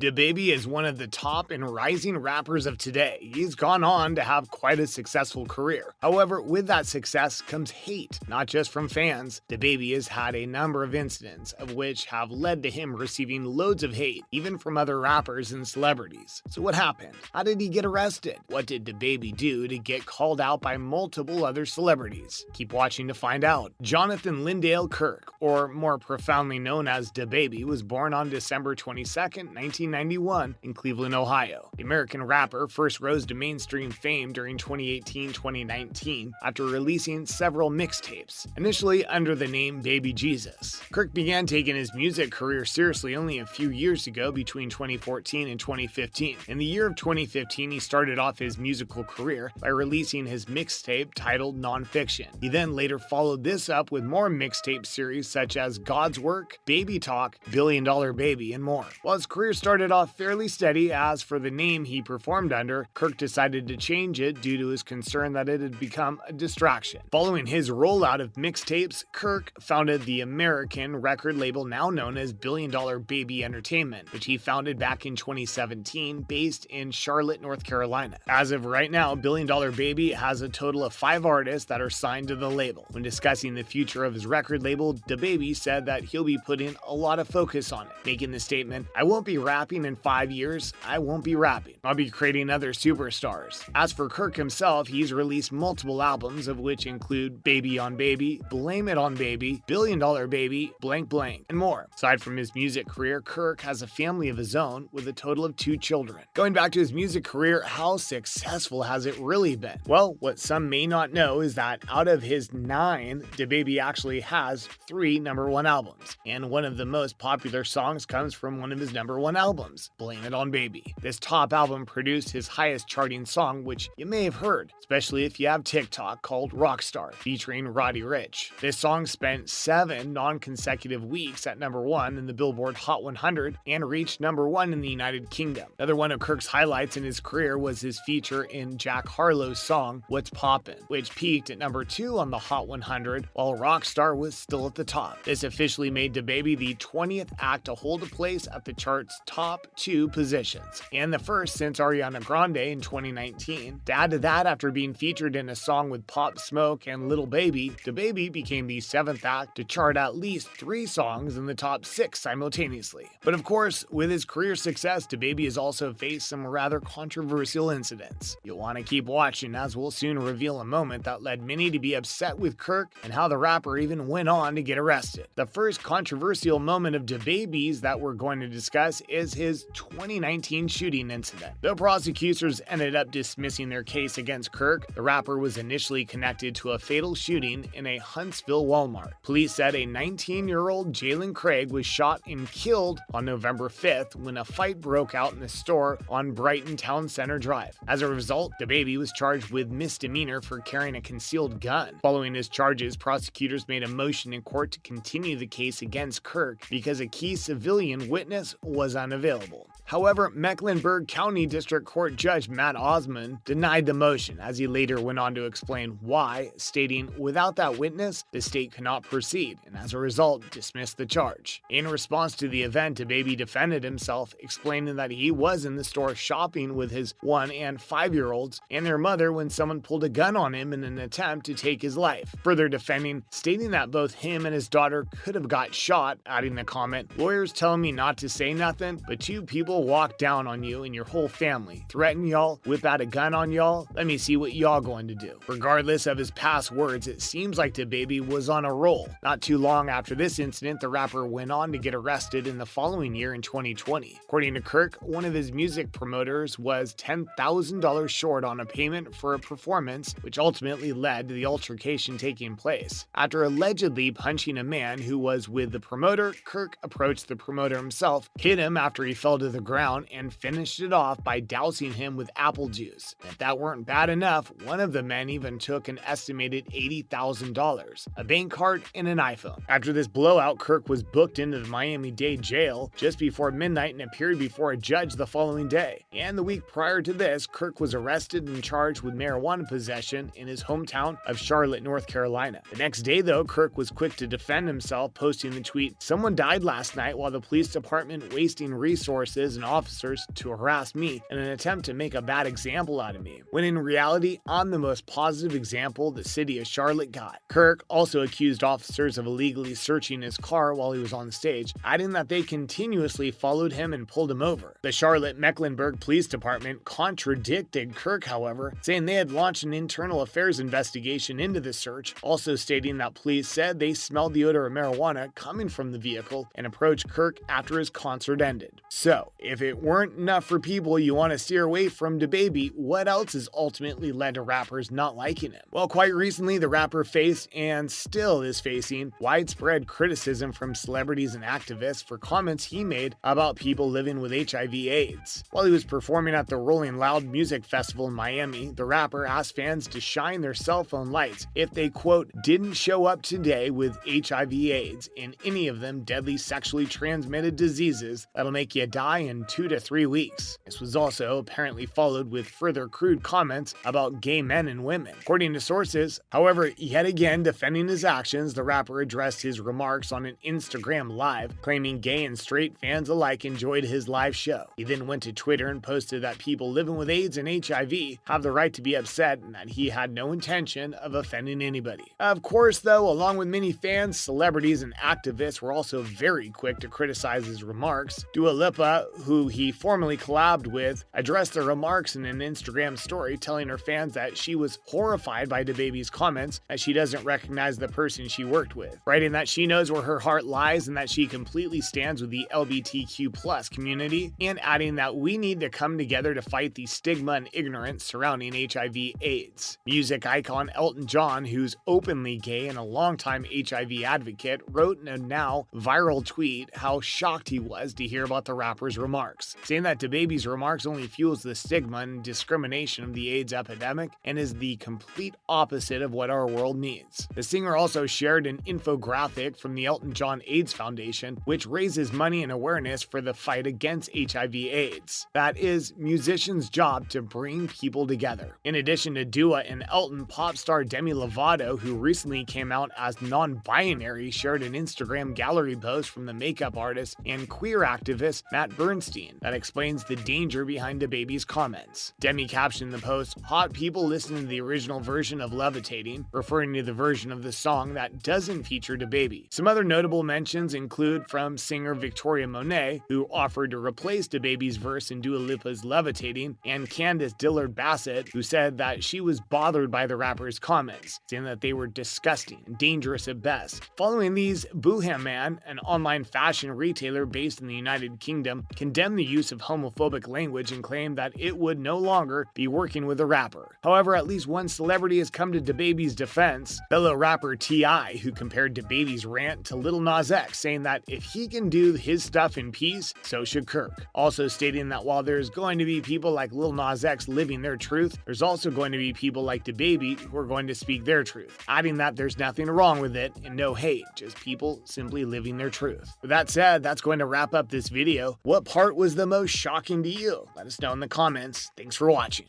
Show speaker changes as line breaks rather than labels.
DaBaby is one of the top and rising rappers of today. He's gone on to have quite a successful career. However, with that success comes hate, not just from fans. DaBaby has had a number of incidents, of which have led to him receiving loads of hate, even from other rappers and celebrities. So what happened? How did he get arrested? What did DaBaby do to get called out by multiple other celebrities? Keep watching to find out. Jonathan Lyndale Kirk, or more profoundly known as DaBaby, was born on December 22, 1991 in Cleveland, Ohio. The American rapper first rose to mainstream fame during 2018-2019 after releasing several mixtapes, initially under the name Baby Jesus. Kirk began taking his music career seriously only a few years ago, between 2014 and 2015. In the year of 2015, he started off his musical career by releasing his mixtape titled Nonfiction. He then later followed this up with more mixtape series such as God's Work, Baby Talk, Billion Dollar Baby, and more. While his career started off fairly steady, as for the name he performed under, Kirk decided to change it due to his concern that it had become a distraction. Following his rollout of mixtapes, Kirk founded the American record label now known as Billion Dollar Baby Entertainment, which he founded back in 2017, based in Charlotte, North Carolina. As of right now, Billion Dollar Baby has a total of 5 artists that are signed to the label. When discussing the future of his record label, DaBaby said that he'll be putting a lot of focus on it, making the statement, "I won't be rapping in 5 years, I won't be rapping. I'll be creating other superstars." As for Kirk himself, he's released multiple albums, of which include Baby on Baby, Blame It on Baby, Billion Dollar Baby, Blank Blank, and more. Aside from his music career, Kirk has a family of his own with a total of 2 children. Going back to his music career, how successful has it really been? Well, what some may not know is that out of his 9, DaBaby actually has 3 #1 albums, and one of the most popular songs comes from one of his #1 albums, Blame It on Baby. This top album produced his highest charting song, which you may have heard, especially if you have TikTok, called Rockstar, featuring Roddy Ricch. This song spent 7 non-consecutive weeks at #1 in the Billboard Hot 100 and reached #1 in the United Kingdom. Another one of Kirk's highlights in his career was his feature in Jack Harlow's song What's Poppin', which peaked at #2 on the Hot 100, while Rockstar was still at the top. This officially made DaBaby the 20th act to hold a place at the chart's top 2 positions, and the first since Ariana Grande in 2019. To add to that, after being featured in a song with Pop Smoke and Lil Baby, DaBaby became the 7th act to chart at least 3 songs in the top 6 simultaneously. But of course, with his career success, DaBaby has also faced some rather controversial incidents. You'll want to keep watching, as we'll soon reveal a moment that led many to be upset with Kirk and how the rapper even went on to get arrested. The first controversial moment of DaBaby's that we're going to discuss is his 2019 shooting incident. Though prosecutors ended up dismissing their case against Kirk, the rapper was initially connected to a fatal shooting in a Huntsville Walmart. Police said a 19-year-old Jalen Craig was shot and killed on November 5th when a fight broke out in a store on Brighton Town Center Drive. As a result, DaBaby was charged with misdemeanor for carrying a concealed gun. Following his charges, prosecutors made a motion in court to continue the case against Kirk because a key civilian witness was unavailable. However, Mecklenburg County District Court Judge Matt Osmond denied the motion, as he later went on to explain why, stating, "Without that witness, the state cannot proceed," and as a result, dismissed the charge. In response to the event, DaBaby defended himself, explaining that he was in the store shopping with his 1- and 5-year-olds and their mother when someone pulled a gun on him in an attempt to take his life. Further defending, stating that both him and his daughter could have got shot, adding the comment, "Lawyers telling me not to say nothing, but 2 people walk down on you and your whole family, threaten y'all, whip out a gun on y'all. Let me see what y'all going to do." Regardless of his past words, it seems like DaBaby was on a roll. Not too long after this incident, the rapper went on to get arrested in the following year in 2020. According to Kirk, one of his music promoters was $10,000 short on a payment for a performance, which ultimately led to the altercation taking place. After allegedly punching a man who was with the promoter, Kirk approached the promoter himself, hit him after he fell to the ground, and finished it off by dousing him with apple juice. If that weren't bad enough, one of the men even took an estimated $80,000, a bank card, and an iPhone. After this blowout, Kirk was booked into the Miami-Dade jail just before midnight and appeared before a judge the following day. And the week prior to this, Kirk was arrested and charged with marijuana possession in his hometown of Charlotte, North Carolina. The next day, though, Kirk was quick to defend himself, posting the tweet, "Someone died last night while the police department wasting resources resources and officers to harass me in an attempt to make a bad example out of me, when in reality, I'm the most positive example the city of Charlotte got. Kirk also accused officers of illegally searching his car while he was on stage, adding that they continuously followed him and pulled him over. The Charlotte Mecklenburg Police Department contradicted Kirk, however, saying they had launched an internal affairs investigation into the search, also stating that police said they smelled the odor of marijuana coming from the vehicle and approached Kirk after his concert ended. So, if it weren't enough for people you want to steer away from DaBaby, what else has ultimately led to rappers not liking him? Well, quite recently, the rapper faced, and still is facing, widespread criticism from celebrities and activists for comments he made about people living with HIV/AIDS. While he was performing at the Rolling Loud Music Festival in Miami, the rapper asked fans to shine their cell phone lights if they, quote, didn't show up today with HIV/AIDS and any of them deadly sexually transmitted diseases that'll make you die in 2 to 3 weeks. This was also apparently followed with further crude comments about gay men and women. According to sources, however, yet again defending his actions, the rapper addressed his remarks on an Instagram live, claiming gay and straight fans alike enjoyed his live show. He then went to Twitter and posted that people living with AIDS and HIV have the right to be upset and that he had no intention of offending anybody. Of course, though, along with many fans, celebrities, and activists were also very quick to criticize his remarks. Dua Lipa, who he formerly collabed with, addressed the remarks in an Instagram story, telling her fans that she was horrified by DaBaby's comments, that she doesn't recognize the person she worked with, writing that she knows where her heart lies and that she completely stands with the LGBTQ+ community, and adding that we need to come together to fight the stigma and ignorance surrounding HIV/AIDS. Music icon Elton John, who's openly gay and a longtime HIV advocate, wrote in a now viral tweet how shocked he was to hear about the rapper's remarks, saying that DaBaby's remarks only fuels the stigma and discrimination of the AIDS epidemic and is the complete opposite of what our world needs. The singer also shared an infographic from the Elton John AIDS Foundation, which raises money and awareness for the fight against HIV/AIDS. That is musicians' job to bring people together. In addition to Dua and Elton, pop star Demi Lovato, who recently came out as non-binary, shared an Instagram gallery post from the makeup artist and queer activist Matt Bernstein that explains the danger behind DaBaby's comments. Demi captioned the post, "Hot people listen to the original version of Levitating," referring to the version of the song that doesn't feature DaBaby. Some other notable mentions include from singer Victoria Monet, who offered to replace DaBaby's verse in Dua Lipa's Levitating, and Candace Dillard Bassett, who said that she was bothered by the rapper's comments, saying that they were disgusting and dangerous at best. Following these, Booham Man, an online fashion retailer based in the United Kingdom, condemned the use of homophobic language and claimed that it would no longer be working with the rapper. However, at least one celebrity has come to DaBaby's defense, fellow rapper T.I., who compared DaBaby's rant to Lil Nas X, saying that if he can do his stuff in peace, so should Kirk. Also stating that while there's going to be people like Lil Nas X living their truth, there's also going to be people like DaBaby who are going to speak their truth, adding that there's nothing wrong with it and no hate, just people simply living their truth. With that said, that's going to wrap up this video. What part was the most shocking to you? Let us know in the comments. Thanks for watching.